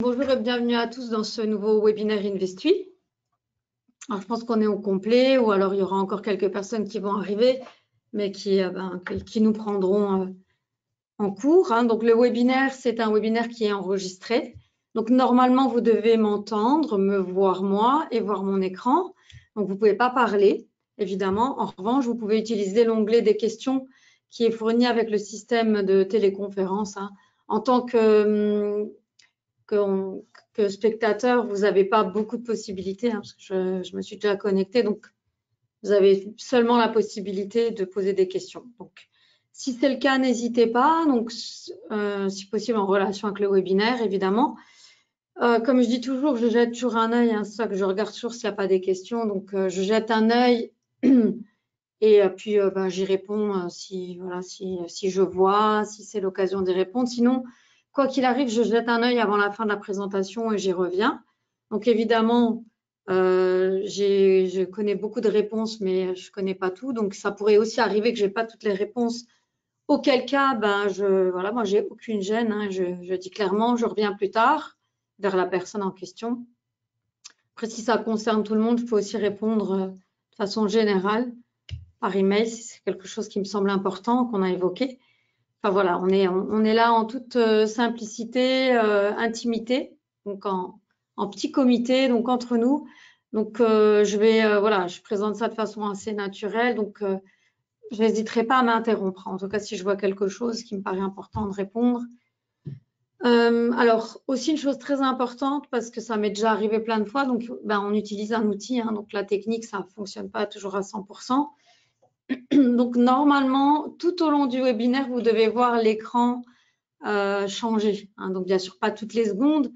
Bonjour et bienvenue à tous dans ce nouveau webinaire InvestUI. Alors, je pense qu'on est au complet ou alors il y aura encore quelques personnes qui vont arriver, mais qui nous prendront en cours. Donc, le webinaire, c'est un webinaire qui est enregistré. Donc, normalement, vous devez m'entendre, me voir moi et voir mon écran. Donc, vous ne pouvez pas parler, évidemment. En revanche, vous pouvez utiliser l'onglet des questions qui est fourni avec le système de téléconférence. En tant que spectateur, vous n'avez pas beaucoup de possibilités, parce que je me suis déjà connectée, donc vous avez seulement la possibilité de poser des questions. Donc, si c'est le cas, n'hésitez pas, donc si possible en relation avec le webinaire, évidemment. Comme je dis toujours, je jette toujours un œil, c'est ça que je regarde toujours s'il n'y a pas des questions, donc je jette un œil et puis j'y réponds si je vois, si c'est l'occasion d'y répondre. Sinon, quoi qu'il arrive, je jette un œil avant la fin de la présentation et j'y reviens. Donc évidemment, je connais beaucoup de réponses, mais je ne connais pas tout. Donc ça pourrait aussi arriver que je n'ai pas toutes les réponses. Auquel cas, moi, j'ai aucune gêne. Je dis clairement, je reviens plus tard vers la personne en question. Après, si ça concerne tout le monde, je peux aussi répondre de façon générale par email, si c'est quelque chose qui me semble important, qu'on a évoqué. Enfin voilà, on est là en toute simplicité, intimité, donc en petit comité, donc entre nous. Donc je présente ça de façon assez naturelle, donc je n'hésiterai pas à m'interrompre. En tout cas, si je vois quelque chose qui me paraît important de répondre. Alors aussi une chose très importante, parce que ça m'est déjà arrivé plein de fois, donc on utilise un outil, donc la technique, ça ne fonctionne pas toujours à 100%. Donc, normalement, tout au long du webinaire, vous devez voir l'écran changer. Donc, bien sûr, pas toutes les secondes,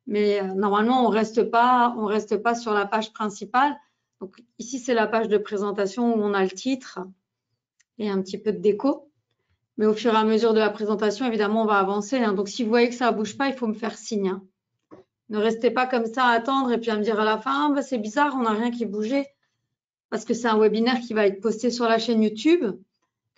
mais normalement, on reste pas sur la page principale. Donc, ici, c'est la page de présentation où on a le titre et un petit peu de déco. Mais au fur et à mesure de la présentation, évidemment, on va avancer. Donc, si vous voyez que ça ne bouge pas, il faut me faire signe. Ne restez pas comme ça à attendre et puis à me dire à la fin, c'est bizarre, on n'a rien qui bougeait. Parce que c'est un webinaire qui va être posté sur la chaîne YouTube,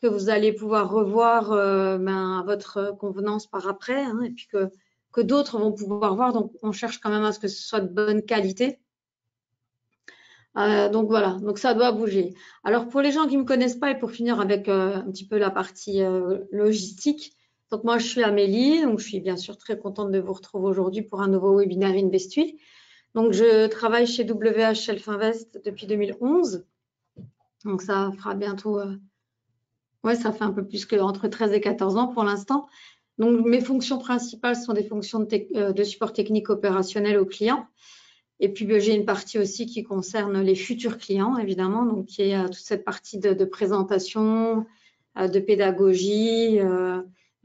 que vous allez pouvoir revoir à votre convenance par après, et puis que d'autres vont pouvoir voir. Donc, on cherche quand même à ce que ce soit de bonne qualité. Donc, voilà, donc ça doit bouger. Alors, pour les gens qui ne me connaissent pas et pour finir avec un petit peu la partie logistique, donc moi, je suis Amélie, donc je suis bien sûr très contente de vous retrouver aujourd'hui pour un nouveau webinaire InvestUI. Donc, je travaille chez WH Shelf Invest depuis 2011. Donc, ça fera bientôt... ça fait un peu plus qu'entre 13 et 14 ans pour l'instant. Donc, mes fonctions principales sont des fonctions de support technique opérationnel aux clients. Et puis, j'ai une partie aussi qui concerne les futurs clients, évidemment, donc qui est toute cette partie de présentation, de pédagogie.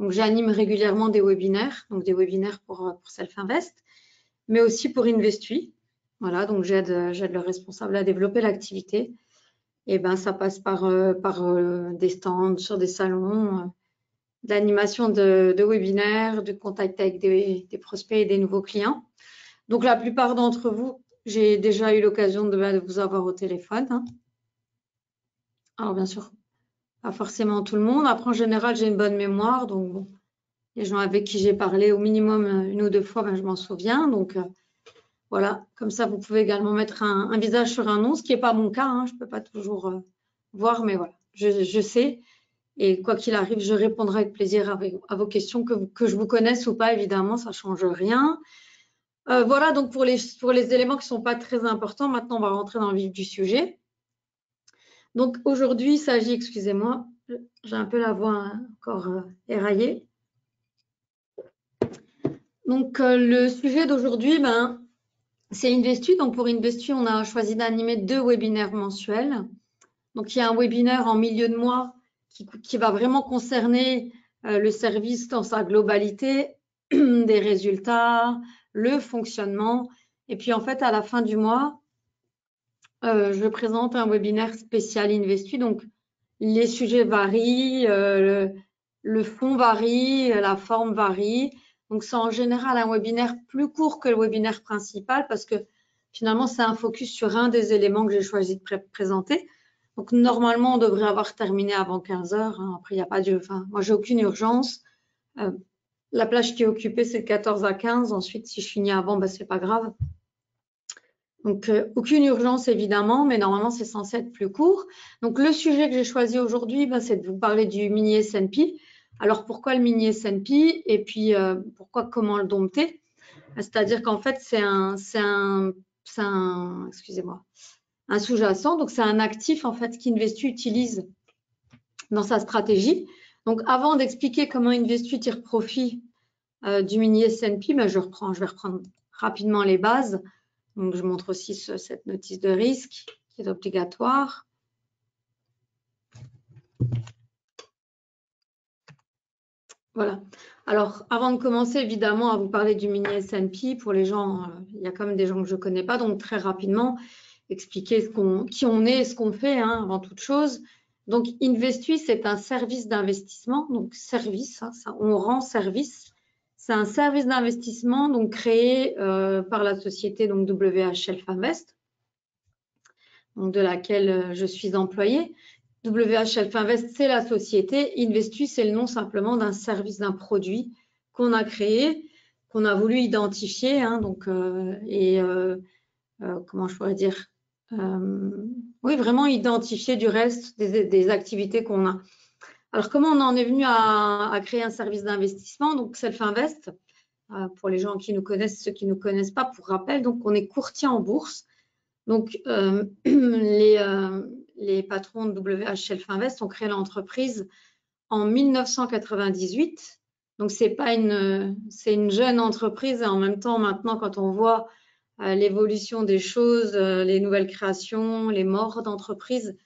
Donc, j'anime régulièrement des webinaires, donc des webinaires pour Self-Invest, mais aussi pour InvestUI. Voilà, donc j'aide le responsable à développer l'activité. Et ça passe par des stands sur des salons, d'animation de webinaires, de contact avec des prospects et des nouveaux clients. Donc, la plupart d'entre vous, j'ai déjà eu l'occasion de vous avoir au téléphone. Alors, bien sûr, pas forcément tout le monde. Après, en général, j'ai une bonne mémoire. Donc, bon, les gens avec qui j'ai parlé au minimum une ou deux fois, je m'en souviens. Donc, voilà, comme ça, vous pouvez également mettre un visage sur un nom, ce qui n'est pas mon cas. Je ne peux pas toujours voir, mais voilà, je sais. Et quoi qu'il arrive, je répondrai avec plaisir à vos questions, que je vous connaisse ou pas, évidemment, ça ne change rien. Voilà, donc pour les éléments qui ne sont pas très importants, maintenant, on va rentrer dans le vif du sujet. Donc, aujourd'hui, il s'agit, excusez-moi, j'ai un peu la voix encore éraillée. Donc, le sujet d'aujourd'hui, c'est InvestUI. Donc, pour InvestUI, on a choisi d'animer 2 webinaires mensuels. Donc, il y a un webinaire en milieu de mois qui va vraiment concerner le service dans sa globalité, des résultats, le fonctionnement. Et puis, en fait, à la fin du mois, je présente un webinaire spécial InvestUI. Donc, les sujets varient, le fond varie, la forme varie. Donc, c'est en général un webinaire plus court que le webinaire principal parce que finalement, c'est un focus sur un des éléments que j'ai choisi de présenter. Donc, normalement, on devrait avoir terminé avant 15 heures. Après, il n'y a pas de... moi, j'ai aucune urgence. La plage qui est occupée, c'est de 14 à 15. Ensuite, si je finis avant, bah, c'est pas grave. Donc, aucune urgence, évidemment, mais normalement, c'est censé être plus court. Donc, le sujet que j'ai choisi aujourd'hui, bah, c'est de vous parler du mini S&P. Alors, pourquoi le mini S&P? Et puis, comment le dompter? C'est-à-dire qu'en fait, c'est un excusez-moi, un sous-jacent. Donc, c'est un actif, en fait, qu'Investu utilise dans sa stratégie. Donc, avant d'expliquer comment Investu tire profit du mini S&P, ben, je vais reprendre rapidement les bases. Donc, je montre aussi cette notice de risque qui est obligatoire. Voilà. Alors, avant de commencer, évidemment, à vous parler du mini S&P, pour les gens, il y a quand même des gens que je ne connais pas, donc très rapidement, expliquer qui on est et ce qu'on fait, hein, avant toute chose. Donc, Investu, c'est un service d'investissement, donc service, hein, on rend service. C'est un service d'investissement donc créé par la société donc WH Invest, donc de laquelle je suis employée. WH Invest, c'est la société. Investu, c'est le nom simplement d'un service, d'un produit qu'on a créé, qu'on a voulu identifier, hein, donc, comment je pourrais dire, oui, vraiment identifier du reste des activités qu'on a. Alors, comment on en est venu à créer un service d'investissement? Donc, Self-Invest, pour les gens qui nous connaissent, ceux qui ne nous connaissent pas, pour rappel, donc on est courtier en bourse. Donc, les patrons de WH Self-Invest ont créé l'entreprise en 1998. Donc, c'est une jeune entreprise et en même temps, maintenant, quand on voit l'évolution des choses, les nouvelles créations, les morts d'entreprises,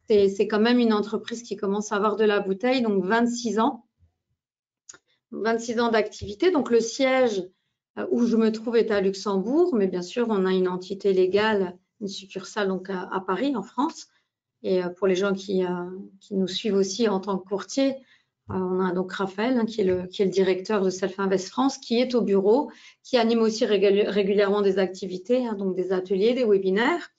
c'est quand même une entreprise qui commence à avoir de la bouteille, donc 26 ans. 26 ans d'activité. Donc, le siège où je me trouve est à Luxembourg, mais bien sûr, on a une entité légale, une succursale donc à Paris, en France. Et pour les gens qui nous suivent aussi en tant que courtier, on a donc Raphaël, hein, qui est le directeur de Self-Invest France, qui est au bureau, qui anime aussi régulièrement des activités, hein, donc des ateliers, des webinaires.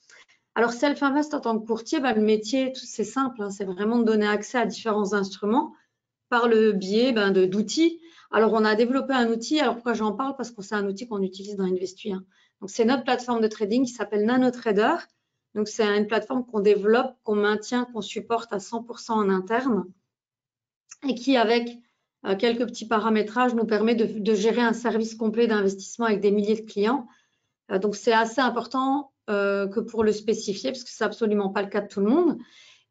Alors, Self-Invest en tant que courtier, bah, le métier, c'est simple, hein, c'est vraiment de donner accès à différents instruments par le biais d'outils. Alors, on a développé un outil. Alors, pourquoi j'en parle? Parce que c'est un outil qu'on utilise dans Investu. Hein. Donc, c'est notre plateforme de trading qui s'appelle NanoTrader. Donc, c'est une plateforme qu'on développe, qu'on maintient, qu'on supporte à 100% en interne et qui, avec quelques petits paramétrages, nous permet de gérer un service complet d'investissement avec des milliers de clients. Donc, c'est assez important que pour le spécifier, parce que c'est absolument pas le cas de tout le monde.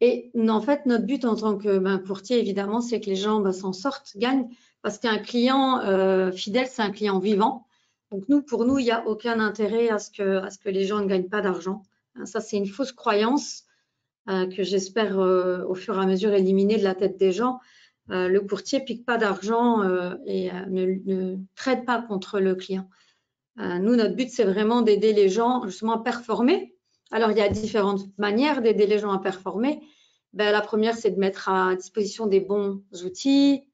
Et en fait, notre but en tant que courtier, évidemment, c'est que les gens s'en sortent, gagnent, parce qu'un client fidèle, c'est un client vivant. Donc, pour nous, il n'y a aucun intérêt à ce que les gens ne gagnent pas d'argent. Ça, c'est une fausse croyance que j'espère au fur et à mesure éliminer de la tête des gens. Le courtier ne pique pas d'argent et ne traite pas contre le client. Nous, notre but, c'est vraiment d'aider les gens justement à performer. Alors, il y a différentes manières d'aider les gens à performer. La première, c'est de mettre à disposition des bons outils,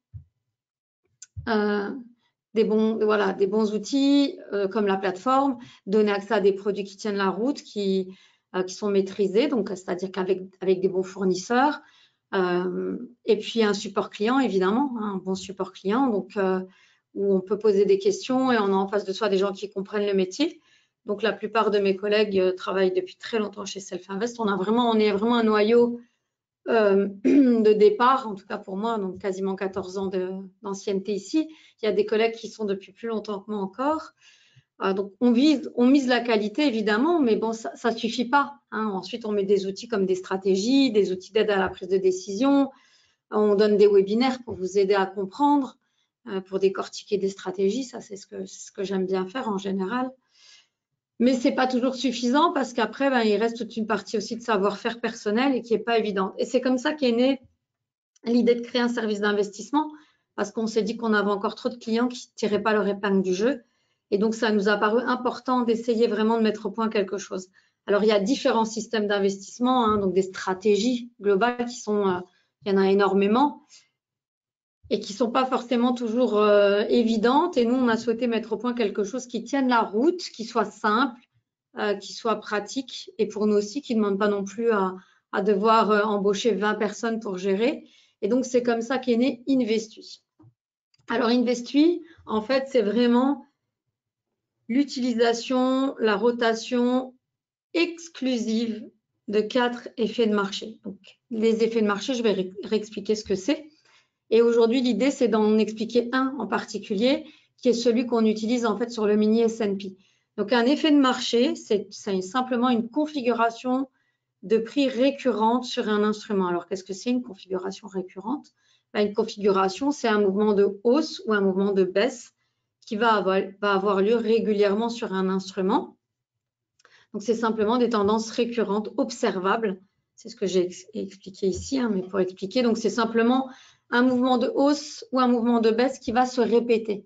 des bons outils comme la plateforme, donner accès à des produits qui tiennent la route, qui sont maîtrisés, donc c'est-à-dire qu'avec des bons fournisseurs, et puis un support client, évidemment, hein, un bon support client, donc où on peut poser des questions et on a en face de soi des gens qui comprennent le métier. Donc, la plupart de mes collègues travaillent depuis très longtemps chez Self-Invest. On est vraiment un noyau de départ, en tout cas pour moi, donc quasiment 14 ans d'ancienneté ici. Il y a des collègues qui sont depuis plus longtemps que moi encore. Donc, on mise la qualité, évidemment, mais bon, ça ne suffit pas. Hein. Ensuite, on met des outils comme des stratégies, des outils d'aide à la prise de décision. On donne des webinaires pour vous aider à comprendre, pour décortiquer des stratégies. Ça, c'est ce que j'aime bien faire en général. Mais ce n'est pas toujours suffisant parce qu'après, il reste toute une partie aussi de savoir-faire personnel et qui n'est pas évidente. Et c'est comme ça qu'est née l'idée de créer un service d'investissement parce qu'on s'est dit qu'on avait encore trop de clients qui ne tiraient pas leur épingle du jeu. Et donc, ça nous a paru important d'essayer vraiment de mettre au point quelque chose. Alors, il y a différents systèmes d'investissement, hein, donc des stratégies globales qui sont, il y en a énormément et qui ne sont pas forcément toujours évidentes. Et nous, on a souhaité mettre au point quelque chose qui tienne la route, qui soit simple, qui soit pratique et pour nous aussi, qui ne demande pas non plus à devoir embaucher 20 personnes pour gérer. Et donc, c'est comme ça qu'est né Investu. Alors, InvestUI, en fait, c'est vraiment l'utilisation, la rotation exclusive de 4 effets de marché. Donc, les effets de marché, je vais réexpliquer ce que c'est. Et aujourd'hui, l'idée, c'est d'en expliquer un en particulier, qui est celui qu'on utilise en fait sur le mini S&P. Donc, un effet de marché, c'est simplement une configuration de prix récurrente sur un instrument. Alors, qu'est-ce que c'est une configuration récurrente? Une configuration, c'est un mouvement de hausse ou un mouvement de baisse qui va avoir lieu régulièrement sur un instrument. Donc, c'est simplement des tendances récurrentes observables. C'est ce que j'ai expliqué ici, mais pour expliquer, donc c'est simplement un mouvement de hausse ou un mouvement de baisse qui va se répéter.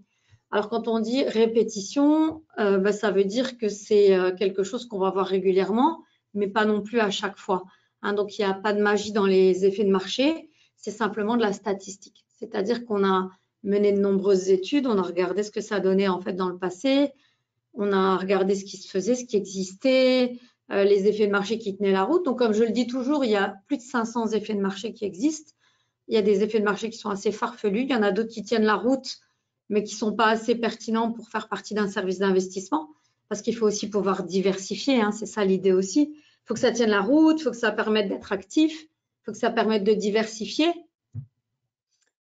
Alors, quand on dit répétition, ça veut dire que c'est quelque chose qu'on va voir régulièrement, mais pas non plus à chaque fois. Donc, il n'y a pas de magie dans les effets de marché, c'est simplement de la statistique. C'est-à-dire qu'on a mené de nombreuses études, on a regardé ce que ça donnait en fait dans le passé, on a regardé ce qui se faisait, ce qui existait, les effets de marché qui tenaient la route. Donc, comme je le dis toujours, il y a plus de 500 effets de marché qui existent. Il y a des effets de marché qui sont assez farfelus. Il y en a d'autres qui tiennent la route, mais qui ne sont pas assez pertinents pour faire partie d'un service d'investissement, parce qu'il faut aussi pouvoir diversifier. C'est ça l'idée aussi. Il faut que ça tienne la route, il faut que ça permette d'être actif, il faut que ça permette de diversifier.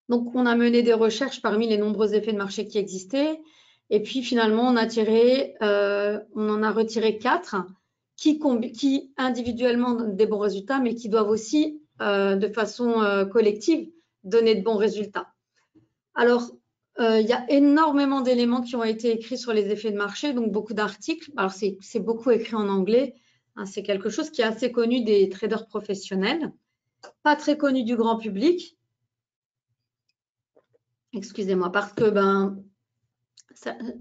Donc, on a mené des recherches parmi les nombreux effets de marché qui existaient. Et puis, finalement, on en a retiré 4 qui individuellement donnent des bons résultats, mais qui doivent aussi, de façon collective, donner de bons résultats. Alors, il y a énormément d'éléments qui ont été écrits sur les effets de marché, donc beaucoup d'articles. Alors, c'est beaucoup écrit en anglais. C'est quelque chose qui est assez connu des traders professionnels, pas très connu du grand public. Excusez-moi, parce que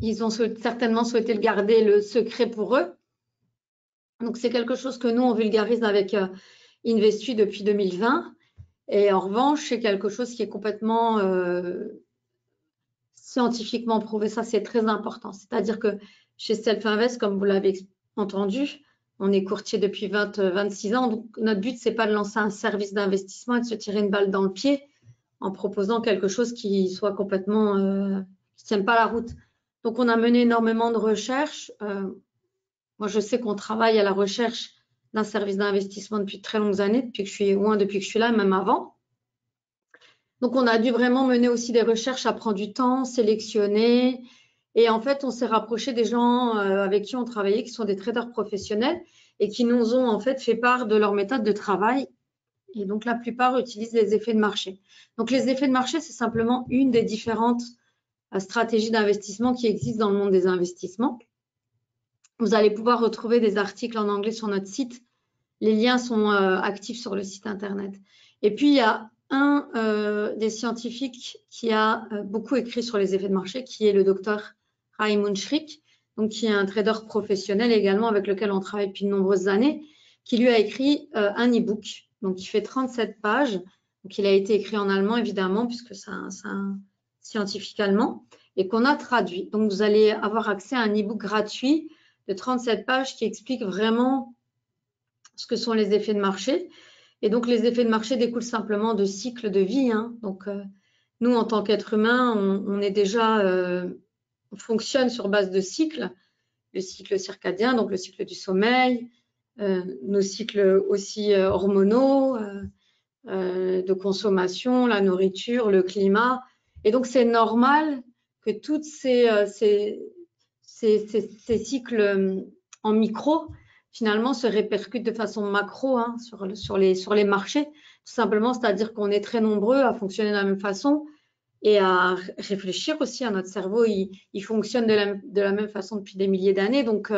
ils ont certainement souhaité le garder le secret pour eux. Donc, c'est quelque chose que nous, on vulgarise avec InvestUI depuis 2020. Et en revanche, c'est quelque chose qui est complètement scientifiquement prouvé. Ça, c'est très important. C'est-à-dire que chez Self-Invest, comme vous l'avez entendu, on est courtier depuis 26 ans. Donc, notre but, c'est pas de lancer un service d'investissement et de se tirer une balle dans le pied en proposant quelque chose qui soit complètement qui ne tienne pas la route. Donc, on a mené énormément de recherches. Moi, je sais qu'on travaille à la recherche d'un service d'investissement depuis de très longues années, depuis que je suis là, même avant. Donc, on a dû vraiment mener aussi des recherches, à prendre du temps, sélectionner. Et en fait, on s'est rapproché des gens avec qui on travaillait, qui sont des traders professionnels et qui nous ont en fait fait part de leur méthode de travail. Et donc, la plupart utilisent les effets de marché. Donc, les effets de marché, c'est simplement une des différentes stratégies d'investissement qui existent dans le monde des investissements. Vous allez pouvoir retrouver des articles en anglais sur notre site. Les liens sont actifs sur le site internet. Et puis, il y a un des scientifiques qui a beaucoup écrit sur les effets de marché, qui est le docteur Raymond Schrick, donc qui est un trader professionnel également avec lequel on travaille depuis de nombreuses années, qui lui a écrit un e-book. Donc, il fait 37 pages. Donc, il a été écrit en allemand, évidemment, puisque c'est un scientifique allemand, et qu'on a traduit. Donc, vous allez avoir accès à un e-book gratuit de 37 pages qui explique vraiment ce que sont les effets de marché. Et donc, les effets de marché découlent simplement de cycles de vie. Donc, nous, en tant qu'être humain, on est déjà, on fonctionne sur base de cycles. Le cycle circadien, donc le cycle du sommeil, nos cycles aussi hormonaux, de consommation, la nourriture, le climat. Et donc, c'est normal que tous ces cycles en micro, finalement, se répercutent de façon macro sur les marchés. Tout simplement, c'est-à-dire qu'on est très nombreux à fonctionner de la même façon et à réfléchir aussi à notre cerveau. Il fonctionne de la même façon depuis des milliers d'années. Donc,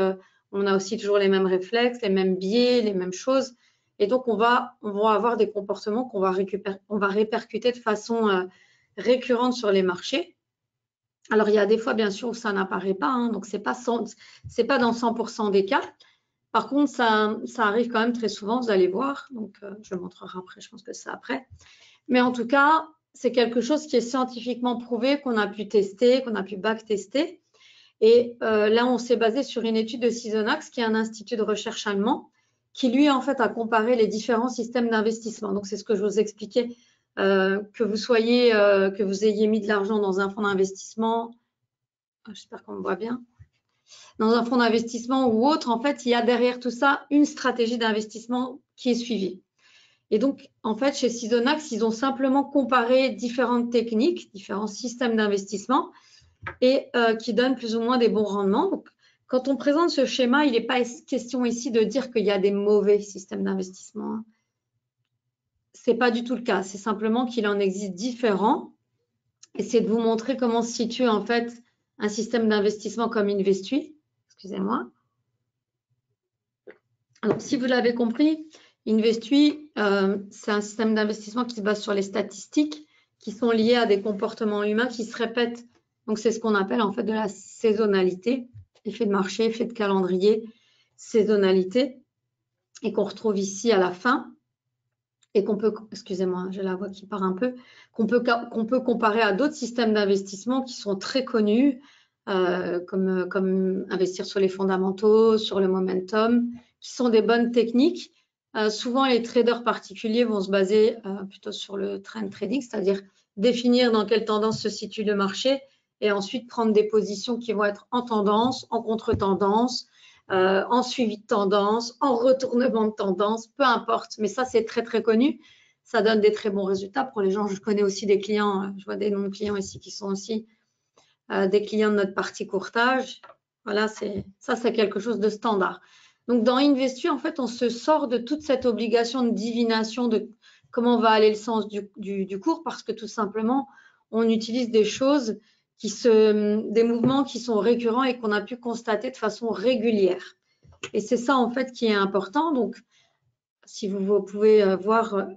on a aussi toujours les mêmes réflexes, les mêmes biais, les mêmes choses. Et donc, on va avoir des comportements qu'on va répercuter de façon récurrente sur les marchés. Alors, il y a des fois, bien sûr, où ça n'apparaît pas. Donc, c'est pas dans 100% des cas. Par contre, ça arrive quand même très souvent, vous allez voir. Donc, je le montrerai après, je pense que c'est après. Mais en tout cas, c'est quelque chose qui est scientifiquement prouvé, qu'on a pu tester, qu'on a pu backtester. Et là, on s'est basé sur une étude de Seasonax, qui est un institut de recherche allemand, qui lui, en fait, a comparé les différents systèmes d'investissement. Donc, c'est ce que je vous expliquais que vous ayez mis de l'argent dans un fonds d'investissement, j'espère qu'on me voit bien, dans un fonds d'investissement ou autre, en fait, il y a derrière tout ça une stratégie d'investissement qui est suivie. Et donc, en fait, chez Seasonax, ils ont simplement comparé différentes techniques, différents systèmes d'investissement et qui donnent plus ou moins des bons rendements. Donc, quand on présente ce schéma, il n'est pas question ici de dire qu'il y a des mauvais systèmes d'investissement. Ce n'est pas du tout le cas. C'est simplement qu'il en existe différents. Et c'est de vous montrer comment se situe en fait un système d'investissement comme Investui. Excusez-moi. Alors, si vous l'avez compris, Investui, c'est un système d'investissement qui se base sur les statistiques qui sont liées à des comportements humains qui se répètent. Donc, c'est ce qu'on appelle en fait de la saisonnalité, effet de marché, effet de calendrier, saisonnalité, et qu'on retrouve ici à la fin, et qu'on peut, excusez-moi, j'ai la voix qui part un peu, qu'on peut comparer à d'autres systèmes d'investissement qui sont très connus, comme investir sur les fondamentaux, sur le momentum, qui sont des bonnes techniques. Souvent, les traders particuliers vont se baser plutôt sur le trend trading, c'est-à-dire définir dans quelle tendance se situe le marché et ensuite prendre des positions qui vont être en tendance, en contre-tendance, en suivi de tendance, en retournement de tendance, peu importe. Mais ça, c'est très, très connu. Ça donne des très bons résultats pour les gens. Je connais aussi des clients, je vois des noms de clients ici qui sont aussi des clients de notre partie courtage. Voilà, ça, c'est quelque chose de standard. Donc, dans Investu, en fait, on se sort de toute cette obligation de divination de comment va aller le sens du cours parce que tout simplement, on utilise des choses des mouvements qui sont récurrents et qu'on a pu constater de façon régulière. Et c'est ça, en fait, qui est important. Donc, si vous pouvez voir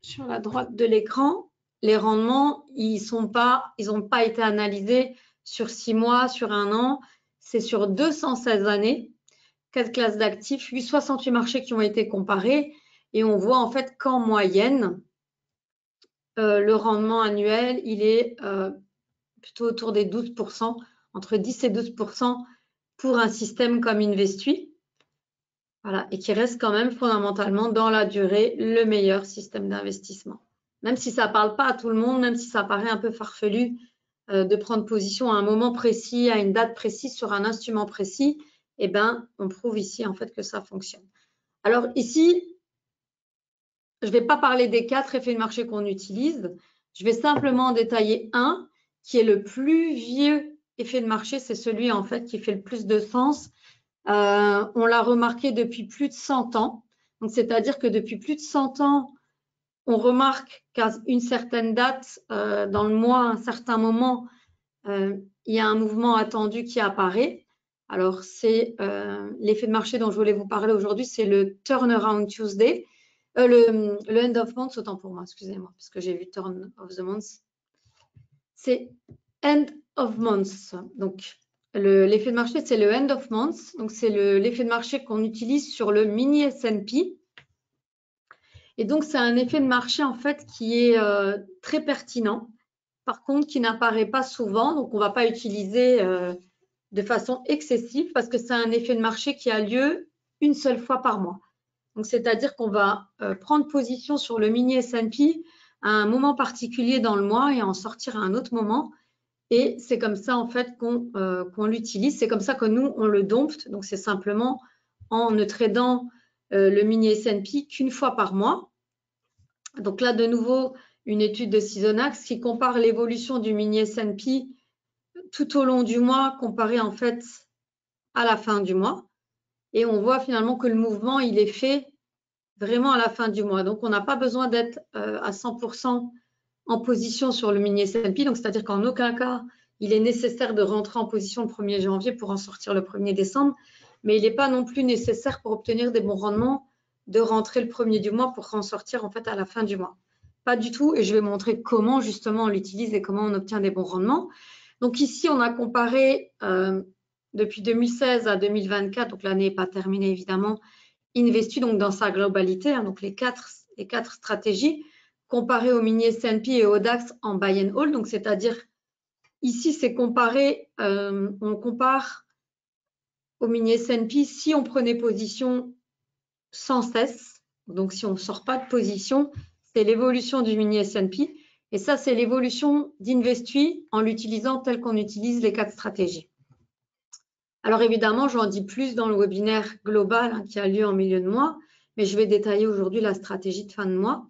sur la droite de l'écran, les rendements, ils n'ont pas été analysés sur 6 mois, sur 1 an. C'est sur 216 années, 4 classes d'actifs, 68 marchés qui ont été comparés. Et on voit en fait qu'en moyenne, le rendement annuel, il est plutôt autour des 12%, entre 10 et 12% pour un système comme Investui. Voilà, et qui reste quand même fondamentalement dans la durée le meilleur système d'investissement. Même si ça ne parle pas à tout le monde, même si ça paraît un peu farfelu de prendre position à un moment précis, à une date précise, sur un instrument précis, eh ben, on prouve ici en fait que ça fonctionne. Alors ici, je ne vais pas parler des 4 effets de marché qu'on utilise. Je vais simplement en détailler un qui est le plus vieux effet de marché. C'est celui en fait qui fait le plus de sens. On l'a remarqué depuis plus de 100 ans. Donc, c'est-à-dire que depuis plus de 100 ans, on remarque qu'à une certaine date, dans le mois, à un certain moment, il y a un mouvement attendu qui apparaît. Alors, c'est l'effet de marché dont je voulais vous parler aujourd'hui, c'est le Turnaround Tuesday. Le End of Month, autant pour moi, excusez-moi, parce que j'ai vu Turn of the Month. C'est End of Month. Donc, l'effet de marché, c'est le End of Month. Donc, c'est l'effet de marché qu'on utilise sur le mini S&P. Et donc, c'est un effet de marché, en fait, qui est très pertinent. Par contre, qui n'apparaît pas souvent. Donc, on ne va pas utiliser de façon excessive parce que c'est un effet de marché qui a lieu une seule fois par mois. Donc, c'est-à-dire qu'on va prendre position sur le mini S&P à un moment particulier dans le mois et en sortir à un autre moment. Et c'est comme ça, en fait, qu'on l'utilise. C'est comme ça que nous, on le dompte. Donc, c'est simplement en ne tradant le mini S&P qu'une fois par mois. Donc là, de nouveau, une étude de Seasonax qui compare l'évolution du mini S&P tout au long du mois comparé, en fait, à la fin du mois. Et on voit finalement que le mouvement, il est fait vraiment à la fin du mois. Donc, on n'a pas besoin d'être à 100% en position sur le mini S&P. Donc, c'est-à-dire qu'en aucun cas, il est nécessaire de rentrer en position le 1er janvier pour en sortir le 1er décembre. Mais il n'est pas non plus nécessaire pour obtenir des bons rendements de rentrer le 1er du mois pour en sortir en fait à la fin du mois. Pas du tout. Et je vais montrer comment justement on l'utilise et comment on obtient des bons rendements. Donc, ici, on a comparé depuis 2016 à 2024. Donc, l'année n'est pas terminée évidemment. Investu donc dans sa globalité, hein, donc les quatre stratégies comparées au mini S&P et au DAX en buy and hold. Donc, c'est-à-dire ici, c'est comparé, on compare au mini S&P si on prenait position sans cesse. Donc, si on ne sort pas de position, c'est l'évolution du mini S&P. Et ça, c'est l'évolution d'Investui en l'utilisant tel qu'on utilise les 4 stratégies. Alors évidemment, j'en dis plus dans le webinaire global qui a lieu en milieu de mois, mais je vais détailler aujourd'hui la stratégie de fin de mois.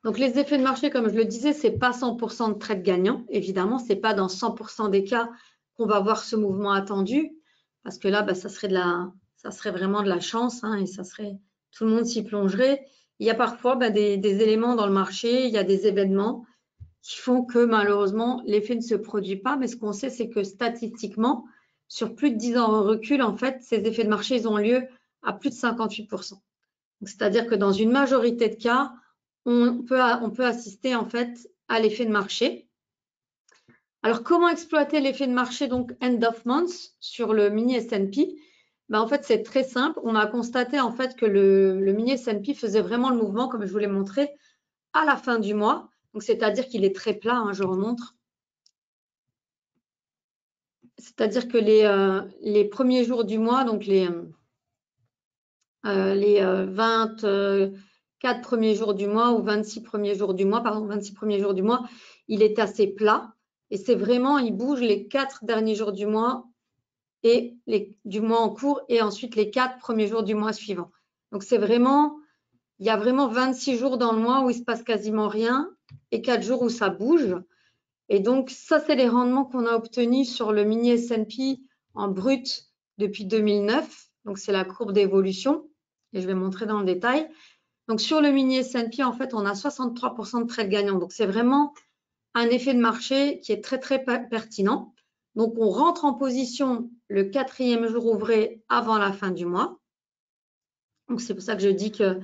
Donc les effets de marché, comme je le disais, ce n'est pas 100% de trades gagnants. Évidemment, ce n'est pas dans 100% des cas qu'on va voir ce mouvement attendu, parce que là, ça serait vraiment de la chance, et tout le monde s'y plongerait. Il y a parfois des éléments dans le marché, il y a des événements qui font que malheureusement, l'effet ne se produit pas. Mais ce qu'on sait, c'est que statistiquement, sur plus de 10 ans de recul, en fait, ces effets de marché, ils ont lieu à plus de 58%. C'est-à-dire que dans une majorité de cas, on peut assister en fait à l'effet de marché. Alors, comment exploiter l'effet de marché donc end of month sur le mini S&P? En fait, c'est très simple. On a constaté en fait que le mini S&P faisait vraiment le mouvement, comme je vous l'ai montré, à la fin du mois. Donc, c'est-à-dire qu'il est très plat, je remontre. C'est-à-dire que les premiers jours du mois, donc les 24 premiers jours du mois ou 26 premiers jours du mois, 26 premiers jours du mois, il est assez plat. Et c'est vraiment, il bouge les 4 derniers jours du mois et du mois en cours et ensuite les 4 premiers jours du mois suivant. Donc c'est vraiment, il y a vraiment 26 jours dans le mois où il se passe quasiment rien et 4 jours où ça bouge. Et donc ça, c'est les rendements qu'on a obtenus sur le mini S&P en brut depuis 2009. Donc c'est la courbe d'évolution et je vais montrer dans le détail. Donc sur le mini S&P, en fait, on a 63% de trades gagnants. Donc c'est vraiment un effet de marché qui est très, très pertinent. Donc, on rentre en position le 4e jour ouvré avant la fin du mois. Donc, c'est pour ça que je dis que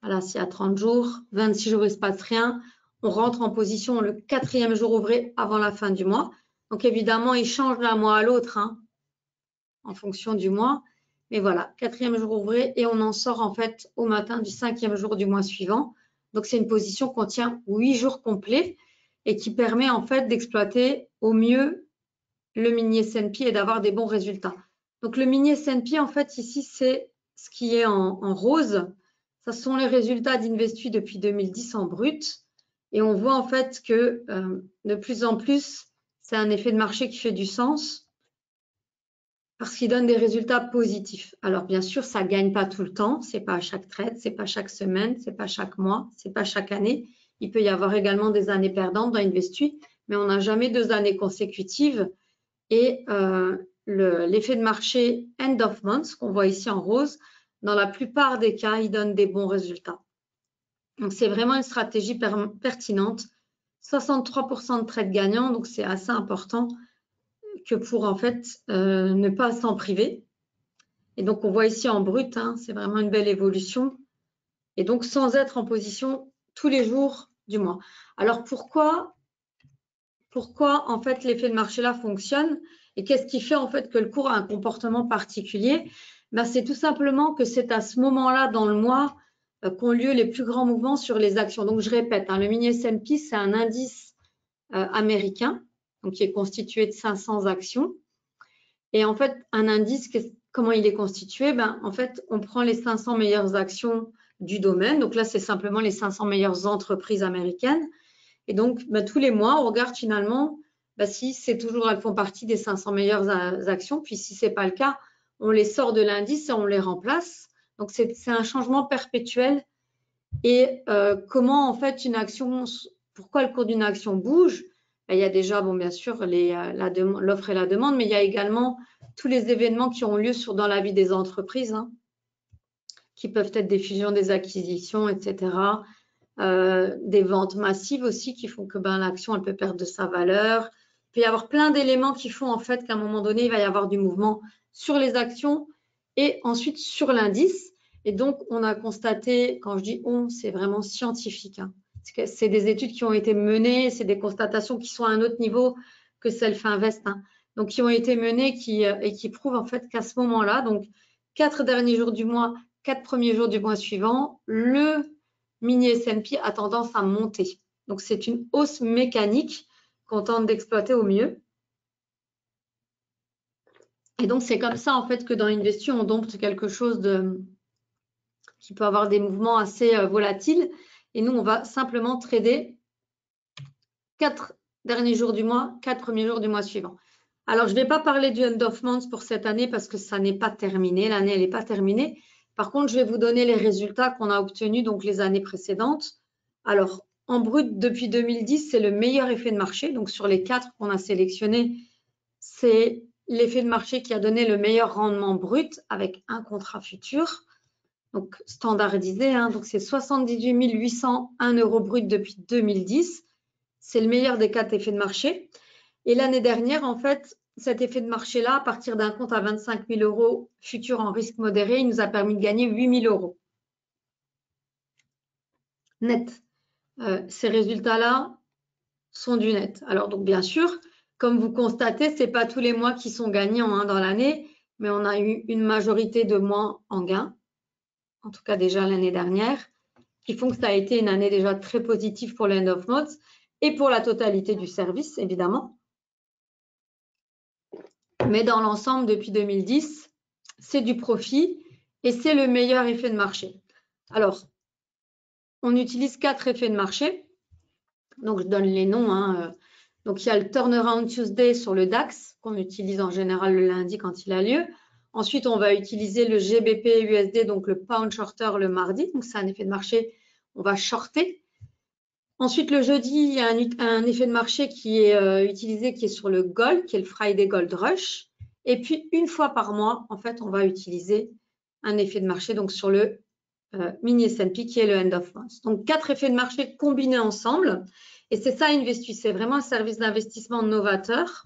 voilà, s'il y a 30 jours, 26 jours, il ne se passe rien, on rentre en position le 4e jour ouvré avant la fin du mois. Donc, évidemment, il change d'un mois à l'autre en fonction du mois. Mais voilà, 4e jour ouvré et on en sort en fait au matin du 5e jour du mois suivant. Donc, c'est une position qu'on tient 8 jours complets et qui permet en fait d'exploiter au mieux le mini S&P et d'avoir des bons résultats. Donc le mini S&P, en fait, ici, c'est ce qui est en rose. Ce sont les résultats d'Investui depuis 2010 en brut. Et on voit en fait que de plus en plus, c'est un effet de marché qui fait du sens parce qu'il donne des résultats positifs. Alors bien sûr, ça ne gagne pas tout le temps. Ce n'est pas à chaque trade, ce n'est pas chaque semaine, ce n'est pas chaque mois, ce n'est pas chaque année. Il peut y avoir également des années perdantes dans Investui, mais on n'a jamais 2 années consécutives. Et l'effet de marché end of month, qu'on voit ici en rose, dans la plupart des cas, il donne des bons résultats. Donc, c'est vraiment une stratégie pertinente. 63% de trades gagnants, donc c'est assez important que pour en fait ne pas s'en priver. Et donc, on voit ici en brut, c'est vraiment une belle évolution. Et donc, sans être en position tous les jours du mois. Alors, pourquoi en fait l'effet de marché là fonctionne et qu'est-ce qui fait en fait que le cours a un comportement particulier? C'est tout simplement que c'est à ce moment-là dans le mois qu'ont lieu les plus grands mouvements sur les actions. Donc je répète, le mini S&P, c'est un indice américain donc qui est constitué de 500 actions. Et en fait, un indice, comment il est constitué? En fait, on prend les 500 meilleures actions du domaine. Donc là, c'est simplement les 500 meilleures entreprises américaines. Et donc, tous les mois, on regarde finalement si c'est toujours, elles font partie des 500 meilleures actions. Puis si ce n'est pas le cas, on les sort de l'indice et on les remplace. Donc, c'est un changement perpétuel. Et comment, en fait, une action, pourquoi le cours d'une action bouge? Il y a déjà, bien sûr, l'offre et la demande, mais il y a également tous les événements qui ont lieu dans la vie des entreprises, qui peuvent être des fusions, des acquisitions, etc. Des ventes massives aussi qui font que l'action elle peut perdre de sa valeur. Il peut y avoir plein d'éléments qui font en fait qu'à un moment donné, il va y avoir du mouvement sur les actions et ensuite sur l'indice. Et donc, on a constaté, quand je dis on, c'est vraiment scientifique. C'est des études qui ont été menées, c'est des constatations qui sont à un autre niveau que celles Finvest. Donc, qui ont été menées et qui prouvent en fait qu'à ce moment-là, donc 4 derniers jours du mois, 4 premiers jours du mois suivant, le mini S&P a tendance à monter. Donc, c'est une hausse mécanique qu'on tente d'exploiter au mieux. Et donc, c'est comme ça, en fait, que dans Investui, on dompte quelque chose qui peut avoir des mouvements assez volatiles. Et nous, on va simplement trader 4 derniers jours du mois, 4 premiers jours du mois suivant. Alors, je ne vais pas parler du end of month pour cette année parce que ça n'est pas terminé. L'année, elle n'est pas terminée. Par contre, je vais vous donner les résultats qu'on a obtenus donc les années précédentes. Alors, en brut, depuis 2010, c'est le meilleur effet de marché. Donc, sur les 4 qu'on a sélectionnés, c'est l'effet de marché qui a donné le meilleur rendement brut avec un contrat futur. Donc, standardisé, hein, donc c'est 78 801 € brut depuis 2010. C'est le meilleur des 4 effets de marché. Et l'année dernière, en fait, cet effet de marché-là, à partir d'un compte à 25 000 € futur en risque modéré, il nous a permis de gagner 8 000 € net. Ces résultats-là sont du net. Alors, donc, bien sûr, comme vous constatez, ce n'est pas tous les mois qui sont gagnants hein, dans l'année, mais on a eu une majorité de mois en gain, en tout cas déjà l'année dernière, qui font que ça a été une année déjà très positive pour le end of month et pour la totalité du service, évidemment. Mais dans l'ensemble, depuis 2010, c'est du profit et c'est le meilleur effet de marché. Alors, on utilise 4 effets de marché. Donc, je donne les noms. Hein. Donc, il y a le Turnaround Tuesday sur le DAX, qu'on utilise en général le lundi quand il a lieu. Ensuite, on va utiliser le GBP USD, donc le Pound Shorter le mardi. Donc, c'est un effet de marché, on va shorter. Ensuite, le jeudi, il y a un effet de marché qui est utilisé, qui est sur le Gold, qui est le Friday Gold Rush. Et puis, une fois par mois, en fait, on va utiliser un effet de marché donc sur le mini S&P, qui est le End of Month. Donc, 4 effets de marché combinés ensemble. Et c'est ça, Investis. C'est vraiment un service d'investissement novateur.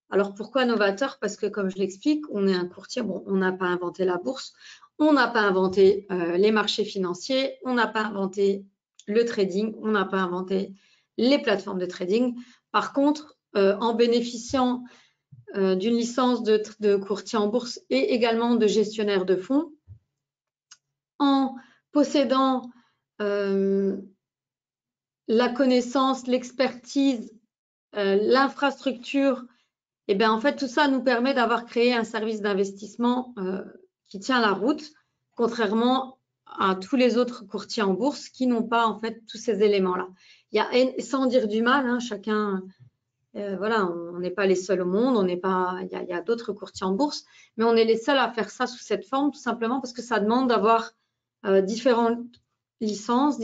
Alors, pourquoi novateur? Parce que, comme je l'explique, on est un courtier. Bon, on n'a pas inventé la bourse. On n'a pas inventé les marchés financiers. On n'a pas inventé le trading, on n'a pas inventé les plateformes de trading. Par contre, en bénéficiant d'une licence de courtier en bourse et également de gestionnaire de fonds, en possédant la connaissance, l'expertise, l'infrastructure, et bien en fait tout ça nous permet d'avoir créé un service d'investissement qui tient la route, contrairement à tous les autres courtiers en bourse qui n'ont pas en fait tous ces éléments-là. Il y a, sans dire du mal, hein, chacun, voilà, on n'est pas les seuls au monde, il y a d'autres courtiers en bourse, mais on est les seuls à faire ça sous cette forme, tout simplement parce que ça demande d'avoir différentes licences,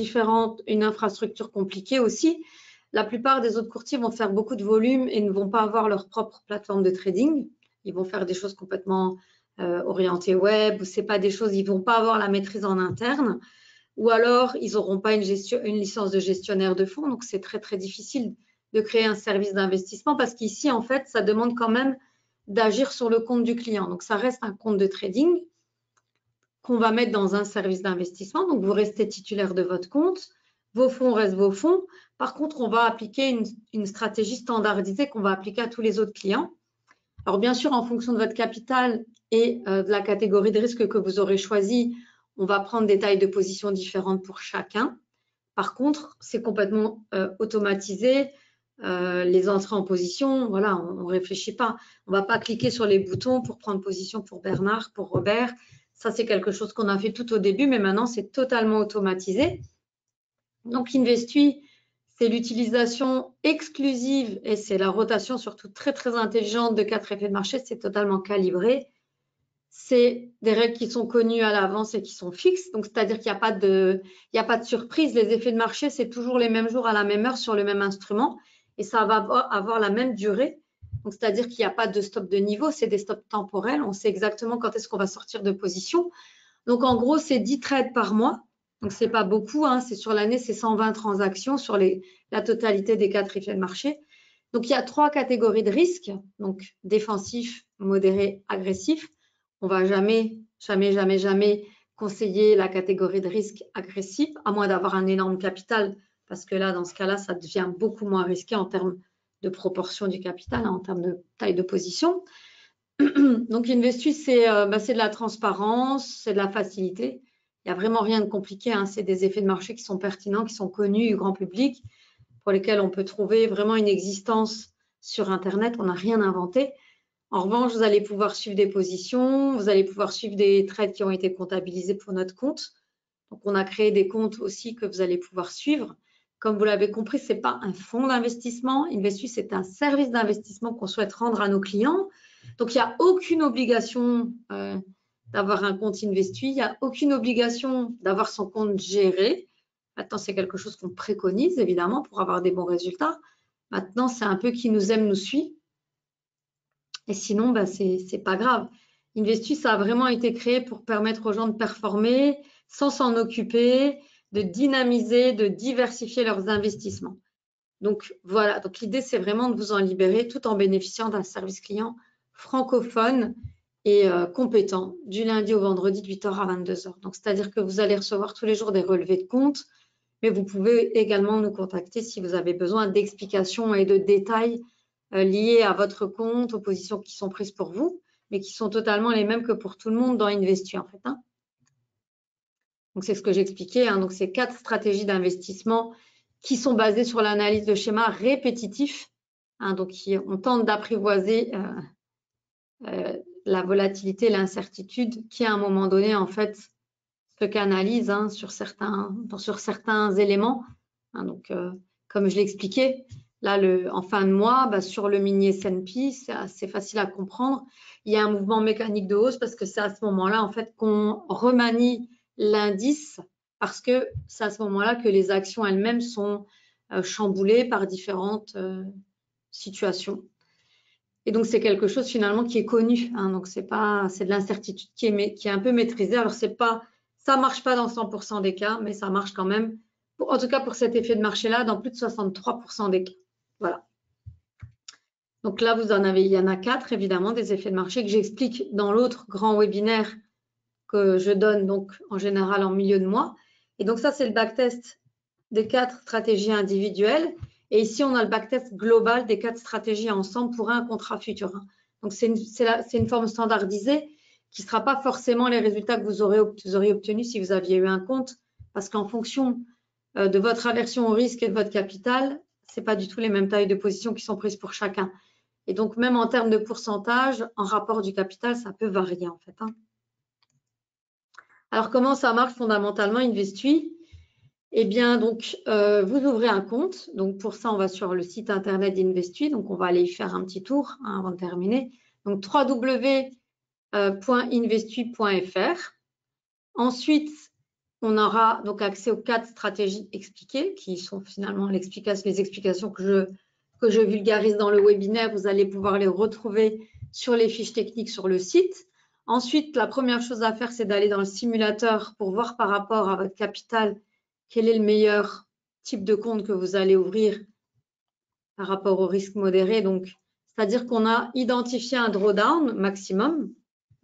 une infrastructure compliquée aussi. La plupart des autres courtiers vont faire beaucoup de volume et ne vont pas avoir leur propre plateforme de trading. Ils vont faire des choses complètement orientées web, ou c'est pas des choses, ils vont pas avoir la maîtrise en interne, ou alors ils n'auront pas une licence de gestionnaire de fonds. Donc c'est très très difficile de créer un service d'investissement parce qu'ici en fait ça demande quand même d'agir sur le compte du client. Donc ça reste un compte de trading qu'on va mettre dans un service d'investissement. Donc vous restez titulaire de votre compte, vos fonds restent vos fonds. Par contre, on va appliquer une stratégie standardisée qu'on va appliquer à tous les autres clients. Alors bien sûr, en fonction de votre capital et de la catégorie de risque que vous aurez choisi, on va prendre des tailles de position différentes pour chacun. Par contre, c'est complètement automatisé. Les entrées en position, voilà, on ne réfléchit pas. On ne va pas cliquer sur les boutons pour prendre position pour Bernard, pour Robert. Ça, c'est quelque chose qu'on a fait tout au début, mais maintenant, c'est totalement automatisé. Donc, Investis, c'est l'utilisation exclusive et c'est la rotation surtout très, très intelligente de 4 effets de marché. C'est totalement calibré. C'est des règles qui sont connues à l'avance et qui sont fixes. Donc, c'est-à-dire qu'il n'y a pas de surprise. Les effets de marché, c'est toujours les mêmes jours à la même heure sur le même instrument et ça va avoir la même durée. Donc, c'est-à-dire qu'il n'y a pas de stop de niveau, c'est des stops temporels. On sait exactement quand est-ce qu'on va sortir de position. Donc, en gros, c'est 10 trades par mois. Donc, ce n'est pas beaucoup. Hein. C'est sur l'année, c'est 120 transactions sur la totalité des 4 effets de marché. Donc, il y a 3 catégories de risques. Donc, défensif, modéré, agressif. On ne va jamais conseiller la catégorie de risque agressif, à moins d'avoir un énorme capital, parce que là, dans ce cas-là, ça devient beaucoup moins risqué en termes de proportion du capital, hein, en termes de taille de position. Donc, Investis, c'est de la transparence, c'est de la facilité. Il n'y a vraiment rien de compliqué. Hein. C'est des effets de marché qui sont pertinents, qui sont connus du grand public, pour lesquels on peut trouver vraiment une existence sur Internet. On n'a rien inventé. En revanche, vous allez pouvoir suivre des positions, vous allez pouvoir suivre des trades qui ont été comptabilisés pour notre compte. Donc, on a créé des comptes aussi que vous allez pouvoir suivre. Comme vous l'avez compris, ce n'est pas un fonds d'investissement. Investis, c'est un service d'investissement qu'on souhaite rendre à nos clients. Donc, il n'y a aucune obligation d'avoir un compte Investis. Il n'y a aucune obligation d'avoir son compte géré. Maintenant, c'est quelque chose qu'on préconise, évidemment, pour avoir des bons résultats. Maintenant, c'est un peu qui nous aime, nous suit. Et sinon, bah, ce n'est pas grave. Investis, ça a vraiment été créé pour permettre aux gens de performer sans s'en occuper, de dynamiser, de diversifier leurs investissements. Donc, voilà. Donc, l'idée, c'est vraiment de vous en libérer tout en bénéficiant d'un service client francophone et compétent du lundi au vendredi de 8h à 22h. Donc, c'est-à-dire que vous allez recevoir tous les jours des relevés de compte, mais vous pouvez également nous contacter si vous avez besoin d'explications et de détails liés à votre compte, aux positions qui sont prises pour vous, mais qui sont totalement les mêmes que pour tout le monde dans Investis, en fait. Donc, c'est ce que j'expliquais. Donc, c'est 4 stratégies d'investissement qui sont basées sur l'analyse de schémas répétitifs. Donc, on tente d'apprivoiser la volatilité, l'incertitude qui, à un moment donné, en fait, se canalise sur certains éléments. Donc, comme je l'expliquais, là, en fin de mois, sur le mini S&P, c'est assez facile à comprendre. Il y a un mouvement mécanique de hausse parce que c'est à ce moment-là, en fait, qu'on remanie l'indice parce que c'est à ce moment-là que les actions elles-mêmes sont chamboulées par différentes situations. Et donc, c'est quelque chose finalement qui est connu. Donc, c'est de l'incertitude qui est un peu maîtrisée. Alors, ça ne marche pas dans 100% des cas, mais ça marche quand même, en tout cas pour cet effet de marché-là, dans plus de 63% des cas. Voilà. Donc là, il y en a 4, évidemment, des effets de marché que j'explique dans l'autre grand webinaire que je donne donc en général en milieu de mois. Et donc ça, c'est le backtest des 4 stratégies individuelles. Et ici, on a le backtest global des 4 stratégies ensemble pour un contrat futur. Donc, c'est une forme standardisée qui ne sera pas forcément les résultats que vous auriez obtenus si vous aviez eu un compte, parce qu'en fonction de votre aversion au risque et de votre capital, ce n'est pas du tout les mêmes tailles de position qui sont prises pour chacun. Et donc, même en termes de pourcentage, en rapport du capital, ça peut varier en fait. Alors, comment ça marche fondamentalement Investis? Eh bien, donc, vous ouvrez un compte. Donc, pour ça, on va sur le site internet d'Investuit. Donc, on va aller y faire un petit tour avant de terminer. Donc, www.investuit.fr. Ensuite, on aura donc accès aux 4 stratégies expliquées, qui sont finalement les explications que je vulgarise dans le webinaire. Vous allez pouvoir les retrouver sur les fiches techniques sur le site. Ensuite, la première chose à faire, c'est d'aller dans le simulateur pour voir par rapport à votre capital quel est le meilleur type de compte que vous allez ouvrir par rapport au risque modéré. Donc, c'est-à-dire qu'on a identifié un drawdown maximum